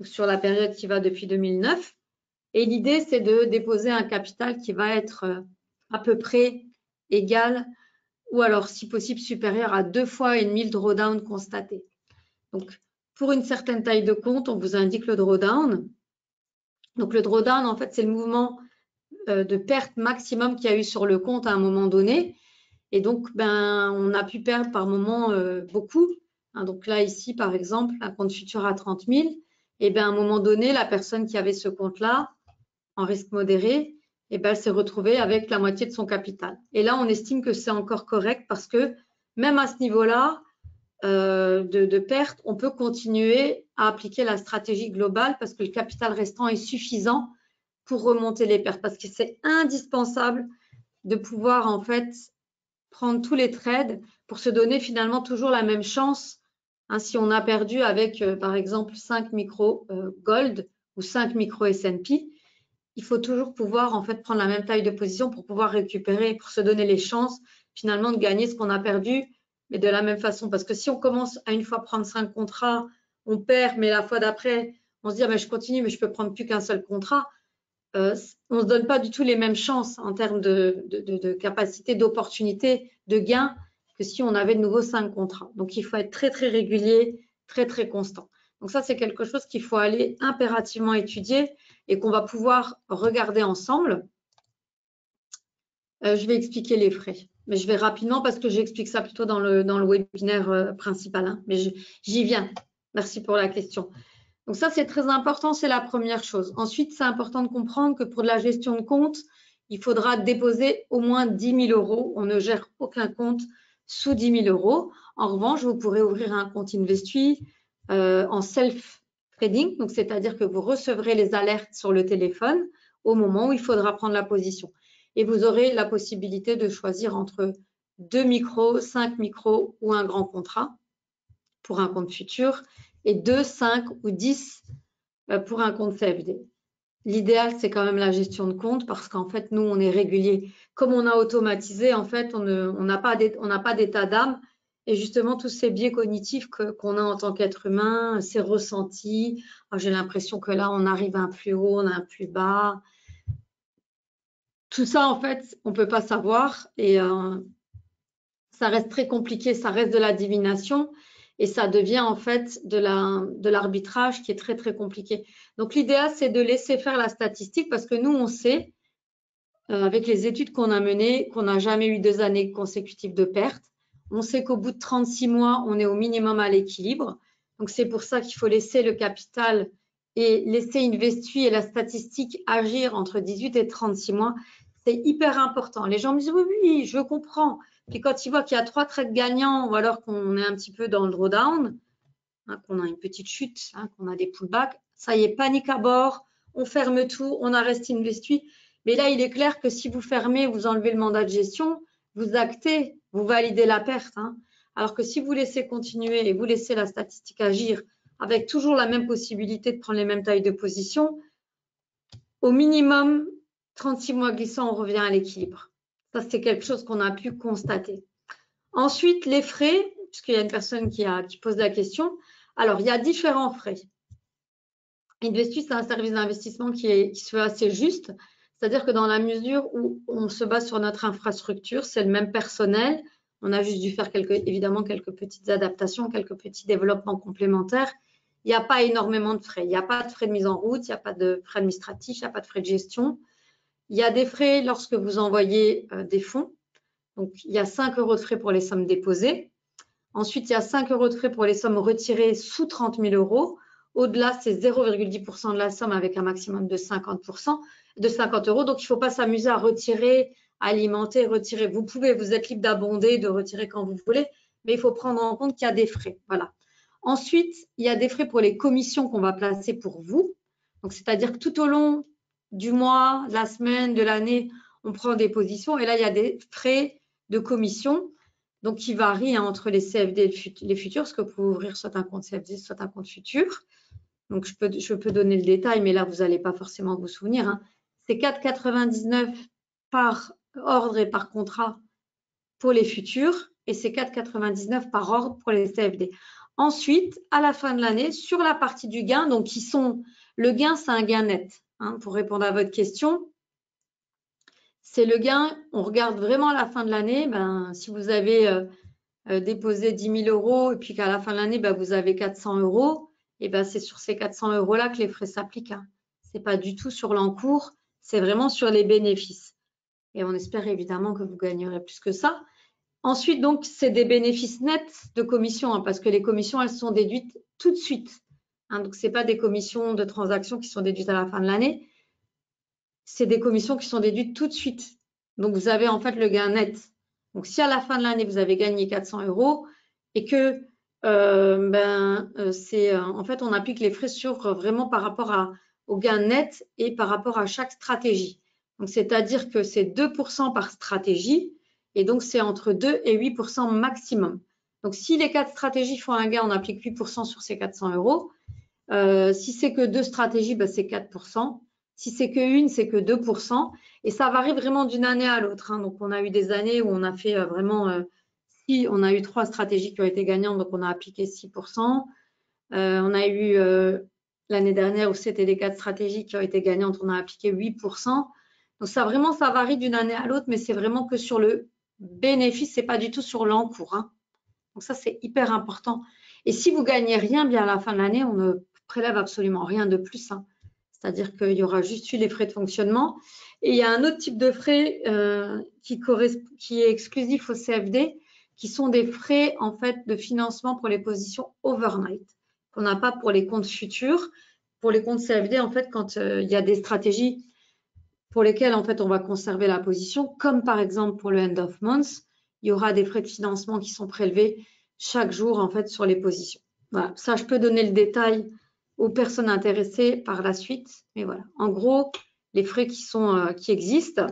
sur la période qui va depuis 2009. Et l'idée, c'est de déposer un capital qui va être à peu près égal ou alors, si possible, supérieur à 2,5 fois le drawdown constaté. Donc, pour une certaine taille de compte, on vous indique le drawdown. Donc, le drawdown, en fait, c'est le mouvement de perte maximum qu'il y a eu sur le compte à un moment donné. Et donc, on a pu perdre par moment beaucoup. Donc là, ici, par exemple, un compte futur à 30 000. Et à un moment donné, la personne qui avait ce compte-là, en risque modéré, elle s'est retrouvée avec la moitié de son capital. Et là, on estime que c'est encore correct parce que même à ce niveau-là de perte, on peut continuer à appliquer la stratégie globale parce que le capital restant est suffisant pour remonter les pertes. Parce que c'est indispensable de pouvoir en fait prendre tous les trades pour se donner finalement toujours la même chance. Si on a perdu avec, par exemple, 5 micro gold ou 5 micro S&P, il faut toujours pouvoir en fait prendre la même taille de position pour pouvoir récupérer, pour se donner les chances finalement de gagner ce qu'on a perdu, mais de la même façon. Parce que si on commence à une fois prendre 5 contrats, on perd, mais la fois d'après, on se dit je continue, mais je peux prendre plus qu'un seul contrat. On ne se donne pas du tout les mêmes chances en termes de capacité, d'opportunité, de gain que si on avait de nouveau 5 contrats. Donc, il faut être très, très régulier, très, très constant. Donc, ça, c'est quelque chose qu'il faut aller impérativement étudier et qu'on va pouvoir regarder ensemble. Je vais expliquer les frais, mais je vais rapidement parce que j'explique ça plutôt dans le webinaire principal. Mais j'y viens. Merci pour la question. Donc ça, c'est très important, c'est la première chose. Ensuite, c'est important de comprendre que pour de la gestion de compte, il faudra déposer au moins 10 000 €. On ne gère aucun compte sous 10 000 €. En revanche, vous pourrez ouvrir un compte Investuy en self-trading, donc c'est-à-dire que vous recevrez les alertes sur le téléphone au moment où il faudra prendre la position. Et vous aurez la possibilité de choisir entre 2 micros, 5 micros ou un grand contrat pour un compte futur et 2, 5 ou 10 pour un compte CFD. L'idéal, c'est quand même la gestion de compte parce qu'en fait, nous, on est régulier. Comme on a automatisé, en fait, on n'a pas d'état d'âme. Et justement, tous ces biais cognitifs qu'on a en tant qu'être humain, ces ressentis, j'ai l'impression que là, on arrive à un plus haut, on a un plus bas. Tout ça, en fait, on ne peut pas savoir et ça reste très compliqué, ça reste de la divination et ça devient en fait de l'arbitrage qui est très, très compliqué. Donc, l'idéal, c'est de laisser faire la statistique parce que nous, on sait, avec les études qu'on a menées, qu'on n'a jamais eu 2 années consécutives de perte. On sait qu'au bout de 36 mois, on est au minimum à l'équilibre. Donc, c'est pour ça qu'il faut laisser le capital et laisser Investuy et la statistique agir entre 18 et 36 mois. C'est hyper important. Les gens me disent oui, oui, je comprends. Puis quand ils voient qu'il y a 3 trades gagnants ou alors qu'on est un petit peu dans le drawdown, qu'on a une petite chute, qu'on a des pullbacks, ça y est, panique à bord, on ferme tout, on arrête Investuy. Mais là, il est clair que si vous fermez, vous enlevez le mandat de gestion, vous actez, vous validez la perte. Alors que si vous laissez continuer et vous laissez la statistique agir avec toujours la même possibilité de prendre les mêmes tailles de position, au minimum, 36 mois glissants, on revient à l'équilibre. Ça, c'est quelque chose qu'on a pu constater. Ensuite, les frais, puisqu'il y a une personne qui pose la question. Alors, il y a différents frais. Investuy, c'est un service d'investissement qui se fait assez juste. C'est-à-dire que dans la mesure où on se base sur notre infrastructure, c'est le même personnel. On a juste dû faire évidemment quelques petites adaptations, quelques petits développements complémentaires. Il n'y a pas énormément de frais. Il n'y a pas de frais de mise en route, il n'y a pas de frais administratifs, il n'y a pas de frais de gestion. Il y a des frais lorsque vous envoyez des fonds. Donc, il y a 5 € de frais pour les sommes déposées. Ensuite, il y a 5 € de frais pour les sommes retirées sous 30 000 €. Au-delà, c'est 0,10% de la somme avec un maximum de 50 €. Donc, il ne faut pas s'amuser à retirer, alimenter, retirer. Vous êtes libre d'abonder, de retirer quand vous voulez, mais il faut prendre en compte qu'il y a des frais. Voilà. Ensuite, il y a des frais pour les commissions qu'on va placer pour vous. Donc, c'est-à-dire que tout au long du mois, de la semaine, de l'année, on prend des positions. Et là, il y a des frais de commission, donc qui varient entre les CFD et les futurs, parce que vous pouvez ouvrir soit un compte CFD, soit un compte futur. Donc, je peux donner le détail, mais là, vous n'allez pas forcément vous souvenir. C'est 4,99 € par ordre et par contrat pour les futurs, et c'est 4,99 € par ordre pour les CFD. Ensuite, à la fin de l'année, sur la partie du gain, donc le gain, c'est un gain net. Pour répondre à votre question, c'est le gain, on regarde vraiment à la fin de l'année, si vous avez déposé 10 000 € et puis qu'à la fin de l'année, vous avez 400 €, et c'est sur ces 400 € là que les frais s'appliquent. Ce n'est pas du tout sur l'encours, c'est vraiment sur les bénéfices. Et on espère évidemment que vous gagnerez plus que ça. Ensuite, donc, c'est des bénéfices nets de commission, parce que les commissions, elles sont déduites tout de suite. Donc, ce n'est pas des commissions de transaction qui sont déduites à la fin de l'année, c'est des commissions qui sont déduites tout de suite. Donc, vous avez en fait le gain net. Donc, si à la fin de l'année, vous avez gagné 400 € et que en fait, on applique les frais vraiment par rapport au gain net et par rapport à chaque stratégie. Donc, c'est-à-dire que c'est 2% par stratégie et donc c'est entre 2 et 8% maximum. Donc, si les 4 stratégies font un gain, on applique 8% sur ces 400 €. Si c'est que 2 stratégies, c'est 4%. Si c'est que une, c'est que 2%. Et ça varie vraiment d'une année à l'autre. Donc, on a eu des années où on a fait vraiment, on a eu 3 stratégies qui ont été gagnantes, donc on a appliqué 6%. On a eu l'année dernière où c'était les 4 stratégies qui ont été gagnantes, on a appliqué 8%. Donc, ça varie d'une année à l'autre, mais c'est vraiment que sur le bénéfice, c'est pas du tout sur l'encours. Donc, ça, c'est hyper important. Et si vous gagnez rien, bien à la fin de l'année, on ne prélève absolument rien de plus. C'est-à-dire qu'il y aura juste eu les frais de fonctionnement. Et il y a un autre type de frais qui est exclusif au CFD, qui sont des frais en fait de financement pour les positions overnight. qu'on n'a pas pour les comptes futurs. Pour les comptes CFD, en fait, quand il y a des stratégies pour lesquelles, en fait, on va conserver la position, comme par exemple pour le end of month, il y aura des frais de financement qui sont prélevés chaque jour, en fait, sur les positions. Voilà, ça, je peux donner le détail aux personnes intéressées par la suite. Mais voilà, en gros, les frais qui existent.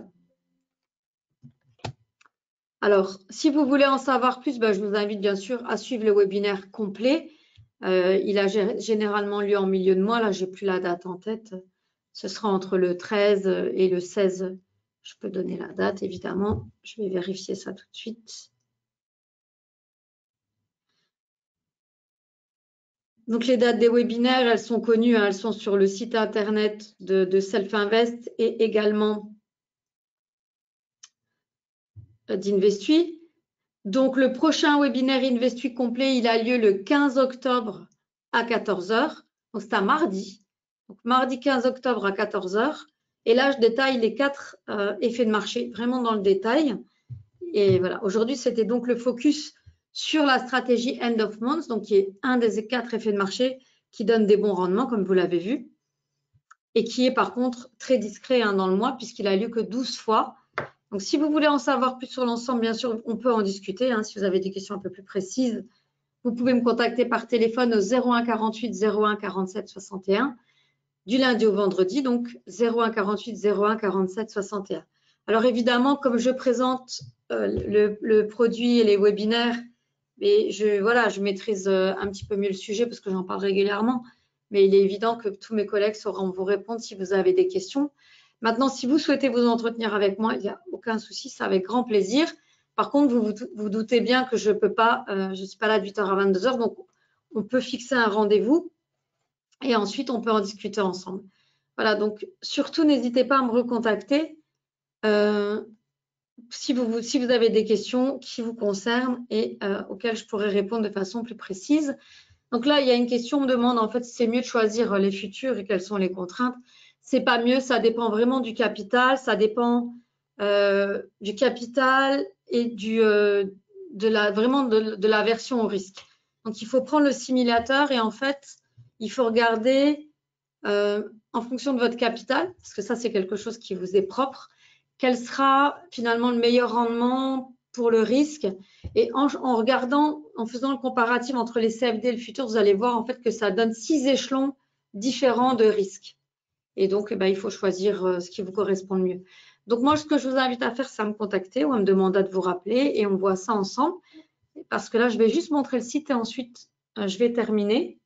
Alors, si vous voulez en savoir plus, je vous invite bien sûr à suivre le webinaire complet. Il a généralement lieu en milieu de mois. Là, je n'ai plus la date en tête. Ce sera entre le 13 et le 16. Je peux donner la date, évidemment. Je vais vérifier ça tout de suite. Donc, les dates des webinaires, elles sont connues. Elles sont sur le site internet de Self-Invest et également d'Investui. Donc, le prochain webinaire Investui complet, il a lieu le 15 octobre à 14 h. Donc, c'est un mardi. Donc, mardi 15 octobre à 14 h. Et là, je détaille les 4 effets de marché, vraiment dans le détail. Et voilà, aujourd'hui, c'était donc le focus sur la stratégie End of Month, donc qui est un des 4 effets de marché qui donne des bons rendements, comme vous l'avez vu, et qui est par contre très discret dans le mois, puisqu'il a lieu que 12 fois. Donc, si vous voulez en savoir plus sur l'ensemble, bien sûr, on peut en discuter. Si vous avez des questions un peu plus précises, vous pouvez me contacter par téléphone au 01 48 01 47 61 du lundi au vendredi, donc 01 48 01 47 61. Alors, évidemment, comme je présente le produit et les webinaires, et je maîtrise un petit peu mieux le sujet parce que j'en parle régulièrement, mais il est évident que tous mes collègues sauront vous répondre si vous avez des questions. Maintenant, si vous souhaitez vous entretenir avec moi, il n'y a aucun souci, c'est avec grand plaisir. Par contre, vous doutez bien que je peux pas, je ne suis pas là de 8 h à 22 h, donc on peut fixer un rendez-vous et ensuite on peut en discuter ensemble. Voilà, donc surtout n'hésitez pas à me recontacter si vous avez des questions qui vous concernent et auxquelles je pourrais répondre de façon plus précise. Donc là, il y a une question, on me demande en fait si c'est mieux de choisir les futurs et quelles sont les contraintes. C'est pas mieux, ça dépend vraiment du capital, ça dépend du capital et de la version au risque. Donc il faut prendre le simulateur et en fait, il faut regarder en fonction de votre capital, parce que ça c'est quelque chose qui vous est propre, quel sera finalement le meilleur rendement pour le risque. Et en regardant, en faisant le comparatif entre les CFD et le futur, vous allez voir en fait que ça donne 6 échelons différents de risque. Et donc, il faut choisir ce qui vous correspond le mieux. Donc, moi, ce que je vous invite à faire, c'est à me contacter ou à me demander de vous rappeler et on voit ça ensemble. Parce que là, je vais juste montrer le site et ensuite, je vais terminer.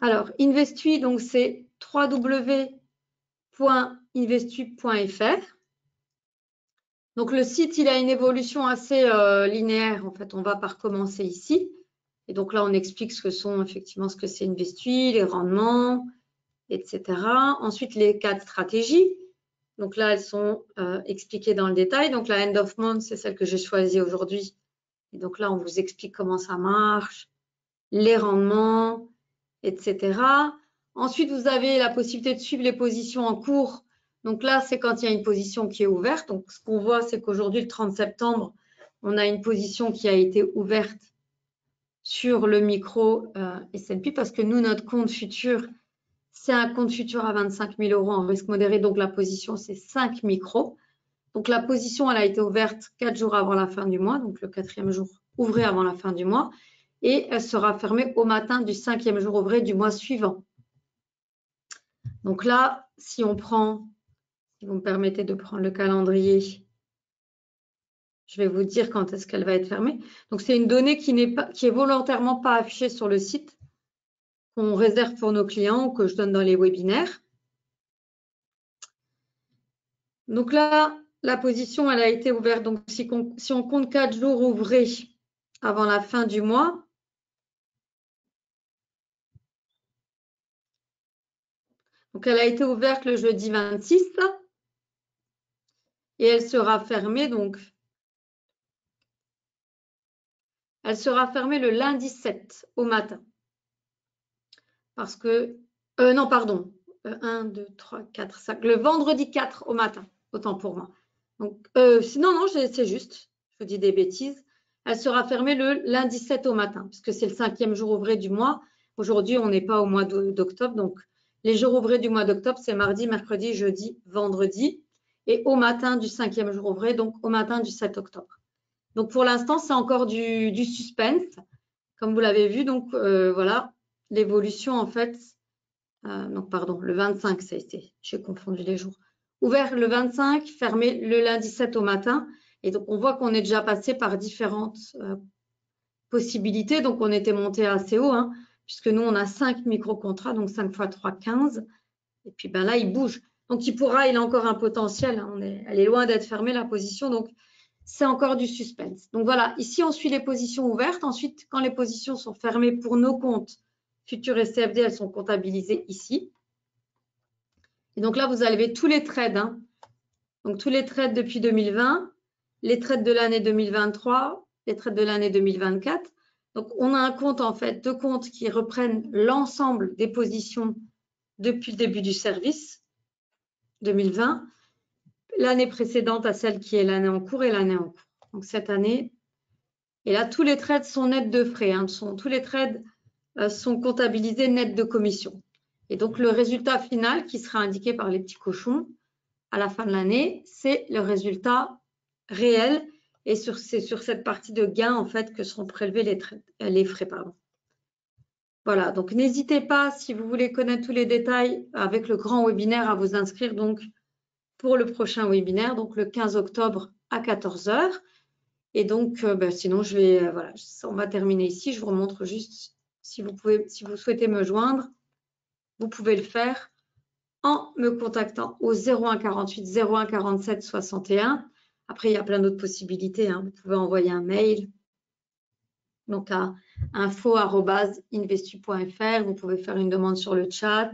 Alors, Investui, donc c'est www.investui.fr. Donc, le site, il a une évolution assez linéaire. En fait, on va par commencer ici. Et donc là, on explique ce que sont effectivement ce que c'est Investui, les rendements, etc. Ensuite, les 4 stratégies. Donc là, elles sont expliquées dans le détail. Donc, la End of Month, c'est celle que j'ai choisie aujourd'hui. Et donc là, on vous explique comment ça marche, les rendements, etc. Ensuite, vous avez la possibilité de suivre les positions en cours. Donc là, c'est quand il y a une position qui est ouverte. Donc, ce qu'on voit, c'est qu'aujourd'hui, le 30 septembre, on a une position qui a été ouverte sur le micro S&P parce que nous, notre compte futur, c'est un compte futur à 25 000 € en risque modéré. Donc, la position, c'est 5 micros. Donc, la position, elle a été ouverte 4 jours avant la fin du mois. Donc, le 4e jour ouvré avant la fin du mois. Et elle sera fermée au matin du 5e jour ouvré du mois suivant. Donc là, si on prend, si vous me permettez de prendre le calendrier, je vais vous dire quand est-ce qu'elle va être fermée. Donc, c'est une donnée qui est volontairement pas affichée sur le site, qu'on réserve pour nos clients ou que je donne dans les webinaires. Donc là, la position, elle a été ouverte. Donc, si on compte 4 jours ouvrés avant la fin du mois, donc elle a été ouverte le jeudi 26 et elle sera fermée donc. Elle sera fermée le lundi 7 au matin. Parce que, non, pardon, 1, 2, 3, 4, 5, le vendredi 4 au matin, autant pour moi. Donc, non, c'est juste, je vous dis des bêtises. elle sera fermée le lundi 7 au matin, puisque c'est le 5e jour ouvré du mois. Aujourd'hui, on n'est pas au mois d'octobre, donc les jours ouvrés du mois d'octobre, c'est mardi, mercredi, jeudi, vendredi, et au matin du 5e jour ouvré, donc au matin du 7 octobre. Donc pour l'instant, c'est encore du suspense, comme vous l'avez vu. Donc voilà, l'évolution en fait, donc pardon, le 25, ça a été, j'ai confondu les jours. Ouvert le 25, fermé le lundi 7 au matin. Et donc, on voit qu'on est déjà passé par différentes possibilités. Donc, on était monté assez haut, hein, puisque nous, on a 5 micro-contrats, donc 5 x 3, 15. Et puis, ben là, il bouge. Donc, il a encore un potentiel. Hein, elle est loin d'être fermée, la position. Donc, c'est encore du suspense. Donc, voilà. Ici, on suit les positions ouvertes. Ensuite, quand les positions sont fermées pour nos comptes futurs et CFD, elles sont comptabilisées ici. Et donc là, vous avez tous les trades. Hein. Donc, tous les trades depuis 2020. Les trades de l'année 2023, les trades de l'année 2024. Donc, on a un compte, en fait, deux comptes qui reprennent l'ensemble des positions depuis le début du service 2020. L'année précédente à celle qui est l'année en cours et l'année en cours. Donc, cette année. Et là, tous les trades sont nets de frais. Hein, tous les trades sont comptabilisés nets de commission. Et donc, le résultat final qui sera indiqué par les petits cochons à la fin de l'année, c'est le résultat réel et c'est sur cette partie de gain en fait que seront prélevés les frais. Pardon. Voilà, donc n'hésitez pas si vous voulez connaître tous les détails avec le grand webinaire à vous inscrire donc pour le prochain webinaire, donc le 15 octobre à 14 h. Et donc, sinon, voilà, on va terminer ici. Je vous remontre juste si vous souhaitez me joindre, vous pouvez le faire en me contactant au 01 48 01 47 61. Après, il y a plein d'autres possibilités. Hein. Vous pouvez envoyer un mail donc à info@investu.fr. Vous pouvez faire une demande sur le chat.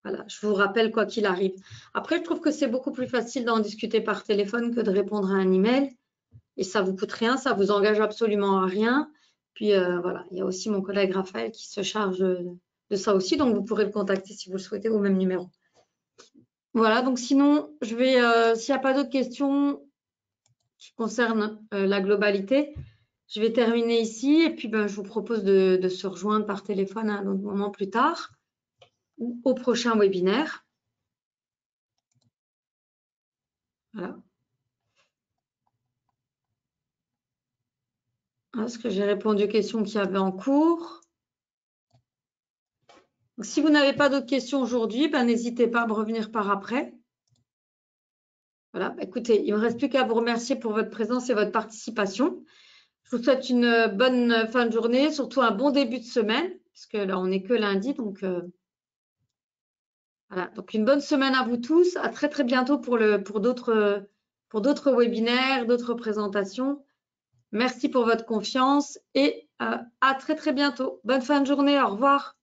Voilà, je vous rappelle quoi qu'il arrive. Après, je trouve que c'est beaucoup plus facile d'en discuter par téléphone que de répondre à un email. Et ça ne vous coûte rien, ça ne vous engage absolument à rien. Puis voilà, il y a aussi mon collègue Raphaël qui se charge de ça aussi. Donc, vous pourrez le contacter si vous le souhaitez au même numéro. Voilà, donc sinon, je vais, s'il n'y a pas d'autres questions qui concernent la globalité, je vais terminer ici et puis je vous propose de se rejoindre par téléphone à un autre moment plus tard ou au prochain webinaire. Voilà. Est-ce que j'ai répondu aux questions qu'il y avait en cours? Donc, si vous n'avez pas d'autres questions aujourd'hui, n'hésitez pas à me revenir par après. Voilà, écoutez, il ne me reste plus qu'à vous remercier pour votre présence et votre participation. Je vous souhaite une bonne fin de journée, surtout un bon début de semaine, parce que là, on n'est que lundi. Donc, voilà. Donc, une bonne semaine à vous tous. À très, très bientôt pour d'autres webinaires, d'autres présentations. Merci pour votre confiance et à très, très bientôt. Bonne fin de journée. Au revoir.